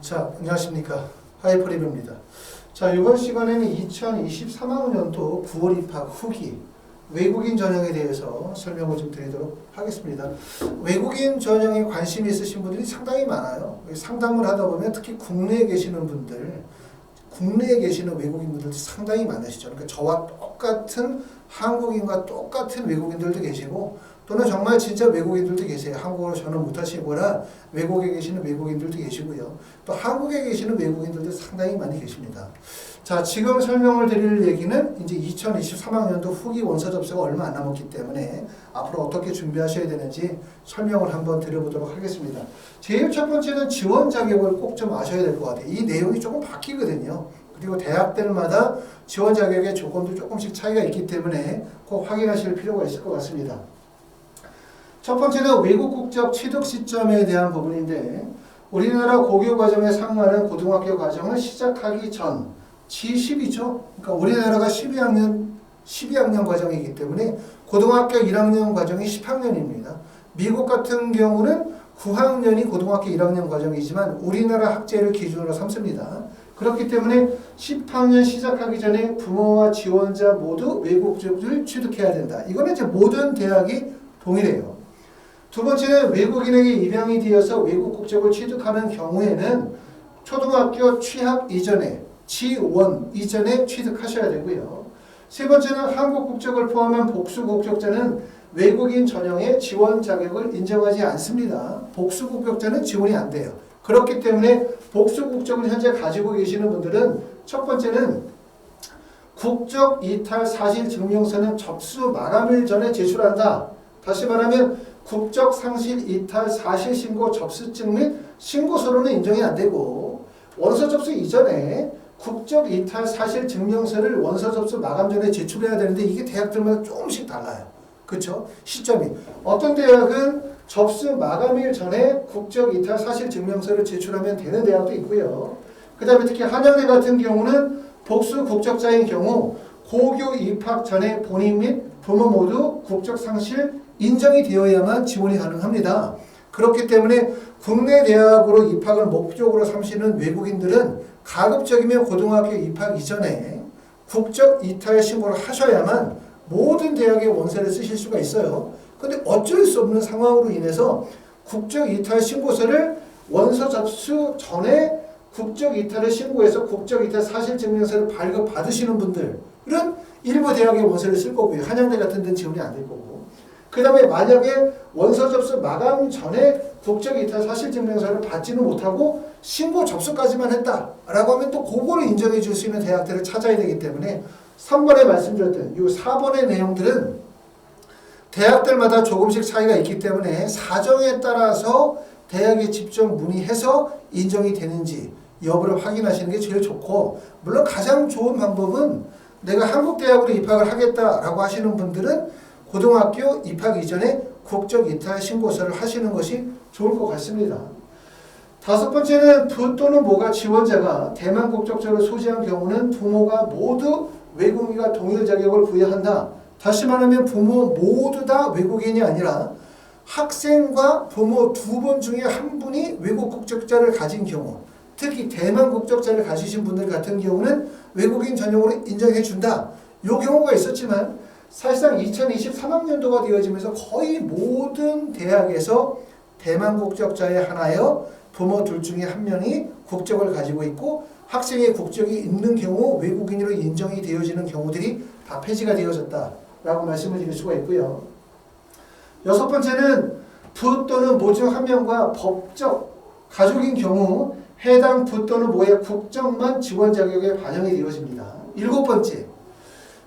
자, 안녕하십니까. 하이퍼리뷰입니다. 자, 이번 시간에는 2023학년도 9월 입학 후기 외국인 전형에 대해서 설명을 좀 드리도록 하겠습니다. 외국인 전형에 관심이 있으신 분들이 상당히 많아요. 상담을 하다 보면 특히 국내에 계시는 분들, 국내에 계시는 외국인분들도 상당히 많으시죠. 그러니까 저와 똑같은 한국인과 똑같은 외국인들도 계시고, 또는 정말 진짜 외국인들도 계세요. 한국어를 전혀 못하시거나 외국에 계시는 외국인들도 계시고요. 또 한국에 계시는 외국인들도 상당히 많이 계십니다. 자, 지금 설명을 드릴 얘기는 이제 2023학년도 후기 원서 접수가 얼마 안 남았기 때문에 앞으로 어떻게 준비하셔야 되는지 설명을 한번 드려보도록 하겠습니다. 제일 첫 번째는 지원 자격을 꼭 좀 아셔야 될 것 같아요. 이 내용이 조금 바뀌거든요. 그리고 대학들마다 지원 자격의 조건도 조금씩 차이가 있기 때문에 꼭 확인하실 필요가 있을 것 같습니다. 첫 번째는 외국 국적 취득 시점에 대한 부분인데, 우리나라 고교 과정에 상응하는 고등학교 과정을 시작하기 전 G10이죠. 그러니까 우리나라가 12학년 과정이기 때문에 고등학교 1학년 과정이 10학년입니다. 미국 같은 경우는 9학년이 고등학교 1학년 과정이지만 우리나라 학제를 기준으로 삼습니다. 그렇기 때문에 10학년 시작하기 전에 부모와 지원자 모두 외국 국적을 취득해야 된다. 이거는 이제 모든 대학이 동일해요. 두 번째는 외국인에게 입양이 되어서 외국 국적을 취득하는 경우에는 초등학교 취학 이전에 G1 이전에 취득하셔야 되고요. 세 번째는 한국 국적을 포함한 복수 국적자는 외국인 전형의 지원 자격을 인정하지 않습니다. 복수 국적자는 지원이 안 돼요. 그렇기 때문에 복수 국적을 현재 가지고 계시는 분들은 첫 번째는 국적 이탈 사실 증명서는 접수 마감일 전에 제출한다. 다시 말하면 국적 상실 이탈 사실 신고 접수증 및 신고서로는 인정이 안 되고, 원서 접수 이전에 국적 이탈 사실 증명서를 원서 접수 마감 전에 제출해야 되는데 이게 대학들마다 조금씩 달라요. 그렇죠? 시점이. 어떤 대학은 접수 마감일 전에 국적 이탈 사실 증명서를 제출하면 되는 대학도 있고요. 그 다음에 특히 한양대 같은 경우는 복수 국적자인 경우 고교 입학 전에 본인 및 부모 모두 국적 상실 인정이 되어야만 지원이 가능합니다. 그렇기 때문에 국내 대학으로 입학을 목적으로 삼시는 외국인들은 가급적이면 고등학교 입학 이전에 국적 이탈 신고를 하셔야만 모든 대학의 원서를 쓰실 수가 있어요. 근데 어쩔 수 없는 상황으로 인해서 국적 이탈 신고서를 원서 접수 전에 국적 이탈을 신고해서 국적 이탈 사실 증명서를 발급 받으시는 분들은 일부 대학의 원서를 쓸 거고요. 한양대 같은 데는 지원이 안 될 거고. 그 다음에 만약에 원서 접수 마감 전에 국적 이탈 사실 증명서를 받지는 못하고 신고 접수까지만 했다라고 하면 또 그거를 인정해 줄 수 있는 대학들을 찾아야 되기 때문에 3번에 말씀드렸던 이 4번의 내용들은 대학들마다 조금씩 차이가 있기 때문에 사정에 따라서 대학에 직접 문의해서 인정이 되는지 여부를 확인하시는 게 제일 좋고, 물론 가장 좋은 방법은 내가 한국 대학으로 입학을 하겠다라고 하시는 분들은 고등학교 입학 이전에 국적 이탈 신고서를 하시는 것이 좋을 것 같습니다. 다섯 번째는 부 또는 모가 지원자가 대만 국적자를 소지한 경우는 부모가 모두 외국인과 동일 자격을 부여한다. 다시 말하면 부모 모두 다 외국인이 아니라 학생과 부모 두 분 중에 한 분이 외국 국적자를 가진 경우, 특히 대만 국적자를 가지신 분들 같은 경우는 외국인 전형으로 인정해 준다. 이 경우가 있었지만 사실상 2023학년도가 되어지면서 거의 모든 대학에서 대만 국적자에 한하여 부모 둘 중에 한 명이 국적을 가지고 있고 학생의 국적이 있는 경우 외국인으로 인정이 되어지는 경우들이 다 폐지가 되어졌다라고 말씀을 드릴 수가 있고요. 여섯 번째는 부 또는 모 중 한 명과 법적 가족인 경우 해당 부 또는 모의 국적만 지원 자격에 반영이 되어집니다. 일곱 번째,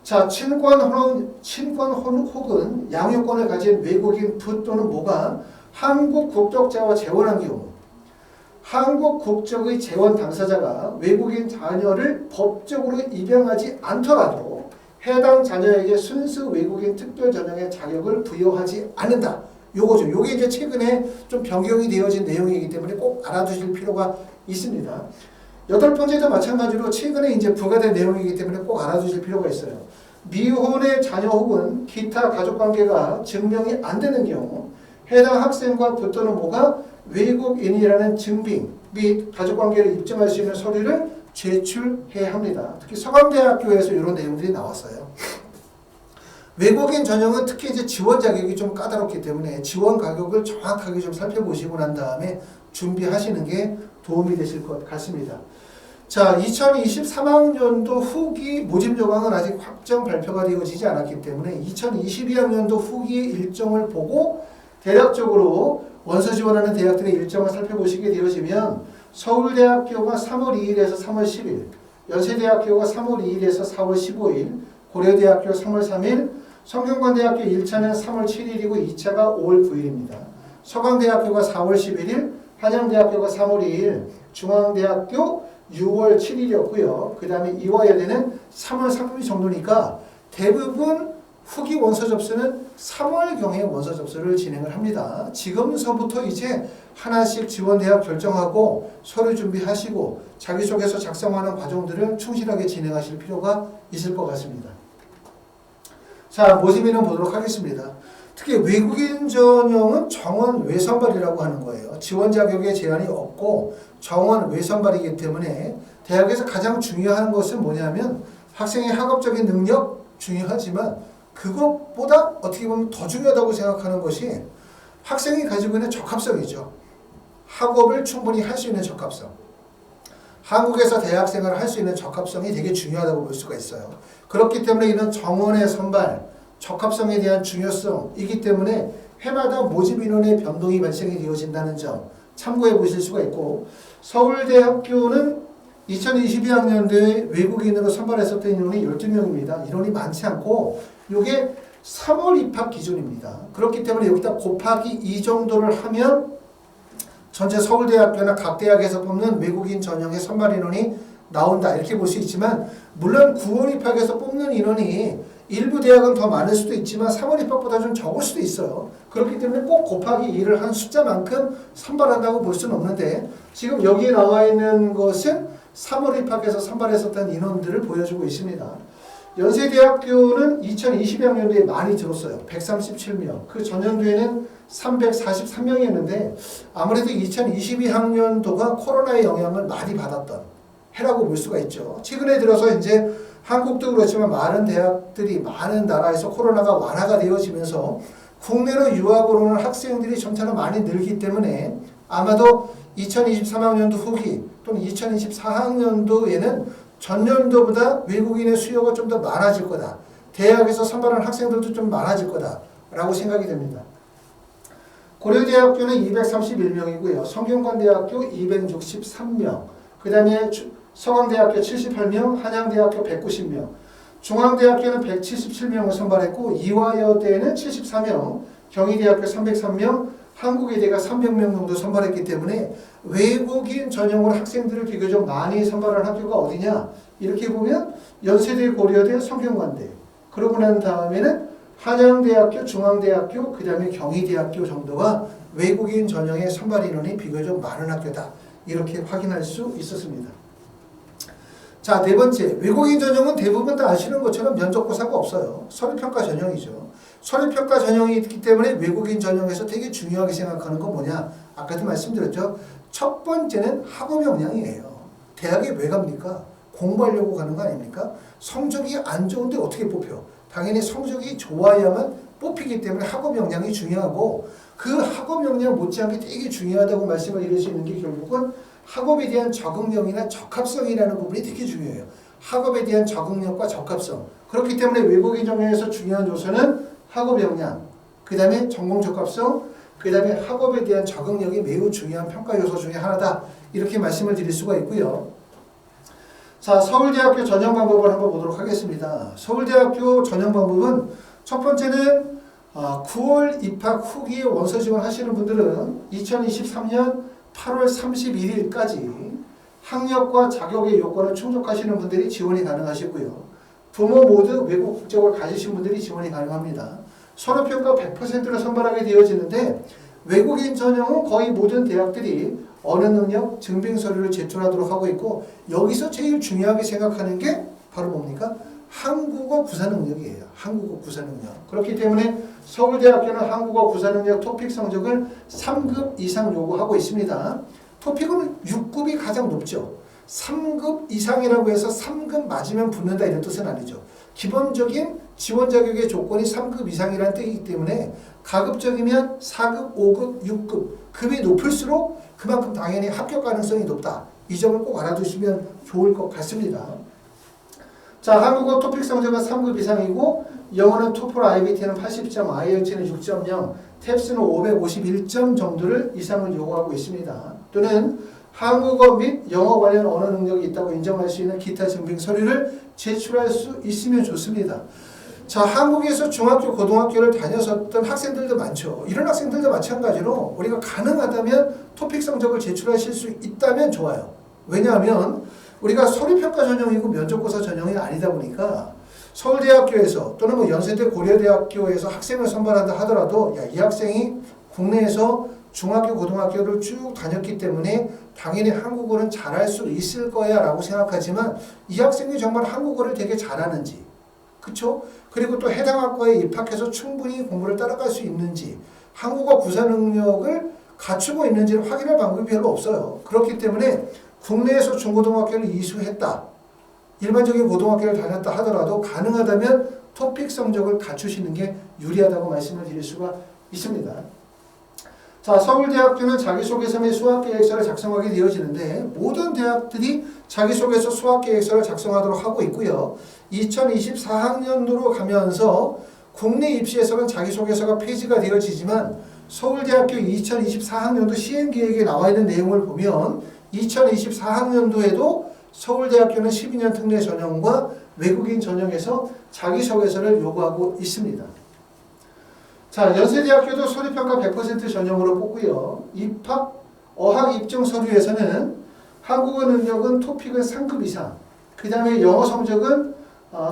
자, 친권 혹은 양육권을 가진 외국인 부 또는 모가 한국 국적자와 재혼한 경우, 한국 국적의 재혼 당사자가 외국인 자녀를 법적으로 입양하지 않더라도 해당 자녀에게 순수 외국인 특별 전형의 자격을 부여하지 않는다. 요거죠. 요게 이제 최근에 좀 변경이 되어진 내용이기 때문에 꼭 알아두실 필요가 있습니다. 여덟 번째도 마찬가지로 최근에 이제 부과된 내용이기 때문에 꼭 알아두실 필요가 있어요. 미혼의 자녀 혹은 기타 가족관계가 증명이 안 되는 경우 해당 학생과 부 또는 모가 외국인이라는 증빙 및 가족관계를 입증할 수 있는 서류를 제출해야 합니다. 특히 서강대학교에서 이런 내용들이 나왔어요. 외국인 전형은 특히 이제 지원 자격이 좀 까다롭기 때문에 지원 가격을 정확하게 좀 살펴보시고 난 다음에 준비하시는 게 도움이 되실 것 같습니다. 자, 2023학년도 후기 모집 요강은 아직 확정 발표가 되어지지 않았기 때문에 2022학년도 후기 일정을 보고 대략적으로 원서 지원하는 대학들의 일정을 살펴보시게 되어지면 서울대학교가 3월 2일에서 3월 10일, 연세대학교가 3월 2일에서 4월 15일, 고려대학교 3월 3일, 성균관대학교 1차는 3월 7일이고 2차가 5월 9일입니다. 서강대학교가 4월 11일, 한양대학교가 3월 2일, 중앙대학교 6월 7일이었고요. 그 다음에 이화여대는 3월 3일 정도니까 대부분 후기 원서 접수는 3월경에 원서 접수를 진행을 합니다. 지금서부터 이제 하나씩 지원대학 결정하고 서류 준비하시고 자기소개서 작성하는 과정들을 충실하게 진행하실 필요가 있을 것 같습니다. 자, 모집인원 보도록 하겠습니다. 특히 외국인 전형은 정원 외선발이라고 하는 거예요. 지원 자격에 제한이 없고 정원 외선발이기 때문에 대학에서 가장 중요한 것은 뭐냐면 학생의 학업적인 능력 중요하지만 그것보다 어떻게 보면 더 중요하다고 생각하는 것이 학생이 가지고 있는 적합성이죠. 학업을 충분히 할 수 있는 적합성. 한국에서 대학생활을 할 수 있는 적합성이 되게 중요하다고 볼 수가 있어요. 그렇기 때문에 이런 정원의 선발, 적합성에 대한 중요성이기 때문에 해마다 모집 인원의 변동이 발생이 되어진다는 점 참고해 보실 수가 있고, 서울대학교는 2022학년도에 외국인으로 선발했었던 인원이 12명입니다. 인원이 많지 않고 이게 3월 입학 기준입니다. 그렇기 때문에 여기다 곱하기 2 정도를 하면 전체 서울대학교나 각 대학에서 뽑는 외국인 전형의 선발 인원이 나온다 이렇게 볼 수 있지만, 물론 9월 입학에서 뽑는 인원이 일부 대학은 더 많을 수도 있지만 3월 입학보다 좀 적을 수도 있어요. 그렇기 때문에 꼭 곱하기 2를 한 숫자만큼 선발한다고 볼 수는 없는데, 지금 여기에 나와 있는 것은 3월 입학에서 선발했었던 인원들을 보여주고 있습니다. 연세대학교는 2022학년도에 많이 들었어요. 137명. 그 전년도에는 343명이었는데 아무래도 2022학년도가 코로나의 영향을 많이 받았던 해라고 볼 수가 있죠. 최근에 들어서 이제 한국도 그렇지만 많은 대학들이 많은 나라에서 코로나가 완화가 되어지면서 국내로 유학을 오는 학생들이 점차로 많이 늘기 때문에 아마도 2023학년도 후기 또는 2024학년도에는 전년도보다 외국인의 수요가 좀 더 많아질 거다. 대학에서 선발하는 학생들도 좀 많아질 거다라고 생각이 됩니다. 고려대학교는 231명이고요. 성균관대학교 263명, 그 다음에 서강대학교 78명, 한양대학교 190명, 중앙대학교는 177명을 선발했고 이화여대는 74명, 경희대학교 303명, 한국외대가 300명 정도 선발했기 때문에 외국인 전형으로 학생들을 비교적 많이 선발한 학교가 어디냐? 이렇게 보면 연세대, 고려대, 성균관대, 그러고 난 다음에는 한양대학교, 중앙대학교, 그 다음에 경희대학교 정도가 외국인 전형의 선발 인원이 비교적 많은 학교다. 이렇게 확인할 수 있었습니다. 자, 네 번째, 외국인 전형은 대부분 다 아시는 것처럼 면접고사가 없어요. 서류평가 전형이죠. 서류평가 전형이 있기 때문에 외국인 전형에서 되게 중요하게 생각하는 건 뭐냐? 아까도 말씀드렸죠. 첫 번째는 학업 역량이에요. 대학에 왜 갑니까? 공부하려고 가는 거 아닙니까? 성적이 안 좋은데 어떻게 뽑혀? 당연히 성적이 좋아야만 뽑히기 때문에 학업 역량이 중요하고, 그 학업 역량 못지않게 되게 중요하다고 말씀을 드릴 수 있는 게 결국은 학업에 대한 적응력이나 적합성이라는 부분이 되게 중요해요. 학업에 대한 적응력과 적합성. 그렇기 때문에 외국인 전형에서 중요한 요소는 학업 역량, 그 다음에 전공 적합성, 그 다음에 학업에 대한 적응력이 매우 중요한 평가 요소 중에 하나다. 이렇게 말씀을 드릴 수가 있고요. 자, 서울대학교 전형 방법을 한번 보도록 하겠습니다. 서울대학교 전형 방법은 첫 번째는 9월 입학 후기에 원서 지원하시는 분들은 2023년 8월 31일까지 학력과 자격의 요건을 충족하시는 분들이 지원이 가능하시고요. 부모 모두 외국 국적을 가지신 분들이 지원이 가능합니다. 서류평가 100%로 선발하게 되어지는데, 외국인 전형은 거의 모든 대학들이 언어 능력 증빙 서류를 제출하도록 하고 있고, 여기서 제일 중요하게 생각하는 게 바로 뭡니까? 한국어 구사 능력이에요. 한국어 구사 능력. 그렇기 때문에 서울대학교는 한국어 구사 능력 토픽 성적을 3급 이상 요구하고 있습니다. 토픽은 6급이 가장 높죠. 3급 이상이라고 해서 3급 맞으면 붙는다 이런 뜻은 아니죠. 기본적인 지원 자격의 조건이 3급 이상이라는 뜻이기 때문에 가급적이면 4급, 5급, 6급 급이 높을수록 그만큼 당연히 합격 가능성이 높다. 이 점을 꼭 알아두시면 좋을 것 같습니다. 자, 한국어 토픽 성적은 3급 이상이고 영어는 토플 IBT는 80점, IELTS는 6.0, 탭스는 551점 정도를 이상을 요구하고 있습니다. 또는 한국어 및 영어 관련 언어 능력이 있다고 인정할 수 있는 기타 증빙 서류를 제출할 수 있으면 좋습니다. 자, 한국에서 중학교, 고등학교를 다녔었던 학생들도 많죠. 이런 학생들도 마찬가지로 우리가 가능하다면 토픽 성적을 제출하실 수 있다면 좋아요. 왜냐하면 우리가 서류평가 전형이고 면접고사 전형이 아니다 보니까 서울대학교에서 또는 뭐 연세대 고려대학교에서 학생을 선발한다 하더라도 야, 이 학생이 국내에서 중학교, 고등학교를 쭉 다녔기 때문에 당연히 한국어는 잘할 수 있을 거야 라고 생각하지만 이 학생이 정말 한국어를 되게 잘하는지, 그쵸? 그리고 또 해당 학과에 입학해서 충분히 공부를 따라갈 수 있는지, 한국어 구사 능력을 갖추고 있는지를 확인할 방법이 별로 없어요. 그렇기 때문에 국내에서 중고등학교를 이수했다, 일반적인 고등학교를 다녔다 하더라도 가능하다면 토픽 성적을 갖추시는 게 유리하다고 말씀을 드릴 수가 있습니다. 자, 서울대학교는 자기소개서 및 수학계획서를 작성하게 되어지는데 모든 대학들이 자기소개서 수학계획서를 작성하도록 하고 있고요. 2024학년도로 가면서 국내 입시에서는 자기소개서가 폐지가 되어지지만 서울대학교 2024학년도 시행계획에 나와 있는 내용을 보면 2024학년도에도 서울대학교는 12년 특례 전형과 외국인 전형에서 자기소개서를 요구하고 있습니다. 자, 연세대학교도 서류평가 100% 전형으로 뽑고요. 입학, 어학 입증 서류에서는 한국어 능력은 토픽은 3급 이상, 그 다음에 영어 성적은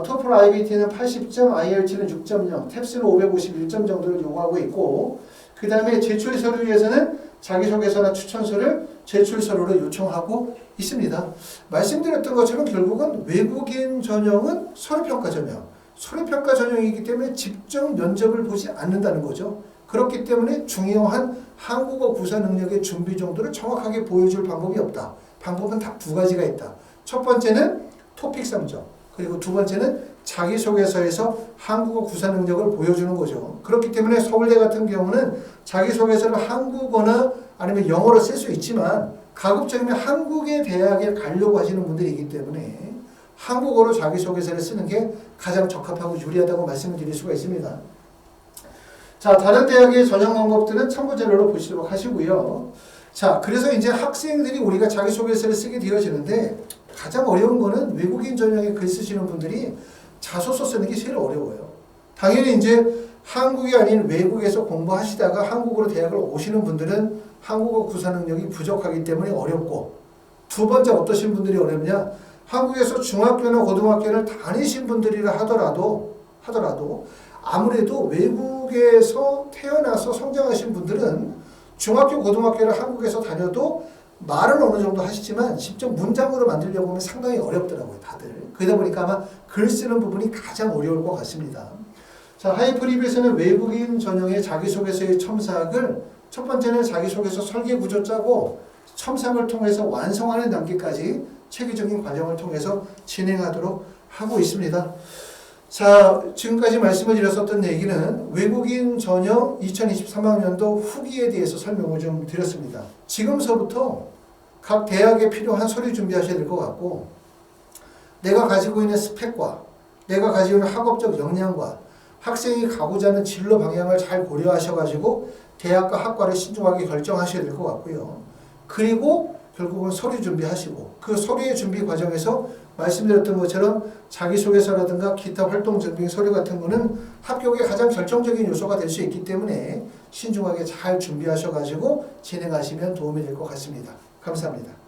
토플 IBT는 80점, IELTS는 6.0, 탭스는 551점 정도를 요구하고 있고, 그 다음에 제출 서류에서는 자기소개서나 추천서를 제출 서류로 요청하고 있습니다. 말씀드렸던 것처럼 결국은 외국인 전형은 서류평가 전형, 서류평가 전형이기 때문에 직접 면접을 보지 않는다는 거죠. 그렇기 때문에 중요한 한국어 구사 능력의 준비 정도를 정확하게 보여줄 방법이 없다. 방법은 딱 두 가지가 있다. 첫 번째는 토픽 성적, 그리고 두 번째는 자기소개서에서 한국어 구사 능력을 보여주는 거죠. 그렇기 때문에 서울대 같은 경우는 자기소개서를 한국어나 아니면 영어로 쓸 수 있지만 가급적이면 한국의 대학에 가려고 하시는 분들이기 때문에 한국어로 자기소개서를 쓰는 게 가장 적합하고 유리하다고 말씀을 드릴 수가 있습니다. 자, 다른 대학의 전형 방법들은 참고 자료로 보시도록 하시고요. 자, 그래서 이제 학생들이 우리가 자기소개서를 쓰게 되어지는데 가장 어려운 거는 외국인 전형에 글 쓰시는 분들이 자소서 쓰는 게 제일 어려워요. 당연히 이제 한국이 아닌 외국에서 공부하시다가 한국으로 대학을 오시는 분들은 한국어 구사 능력이 부족하기 때문에 어렵고, 두 번째 어떠신 분들이 어렵냐? 한국에서 중학교나 고등학교를 다니신 분들이라 하더라도 아무래도 외국에서 태어나서 성장하신 분들은 중학교, 고등학교를 한국에서 다녀도 말은 어느 정도 하시지만 직접 문장으로 만들려고 하면 상당히 어렵더라고요, 다들. 그러다 보니까 아마 글 쓰는 부분이 가장 어려울 것 같습니다. 자, 하이프리뷰에서는 외국인 전형의 자기소개서의 첨삭을 첫 번째는 자기소개서 설계 구조 짜고 첨삭을 통해서 완성하는 단계까지 체계적인 과정을 통해서 진행하도록 하고 있습니다. 자, 지금까지 말씀을 드렸었던 얘기는 외국인 전형 2023학년도 후기에 대해서 설명을 좀 드렸습니다. 지금서부터 각 대학에 필요한 서류 준비하셔야 될 것 같고, 내가 가지고 있는 스펙과 내가 가지고 있는 학업적 역량과 학생이 가고자 하는 진로 방향을 잘 고려하셔가지고 대학과 학과를 신중하게 결정하셔야 될 것 같고요. 그리고 결국은 서류 준비하시고 그 서류의 준비 과정에서 말씀드렸던 것처럼 자기소개서라든가 기타 활동 증빙 서류 같은 거는 합격의 가장 결정적인 요소가 될 수 있기 때문에 신중하게 잘 준비하셔가지고 진행하시면 도움이 될 것 같습니다. 감사합니다.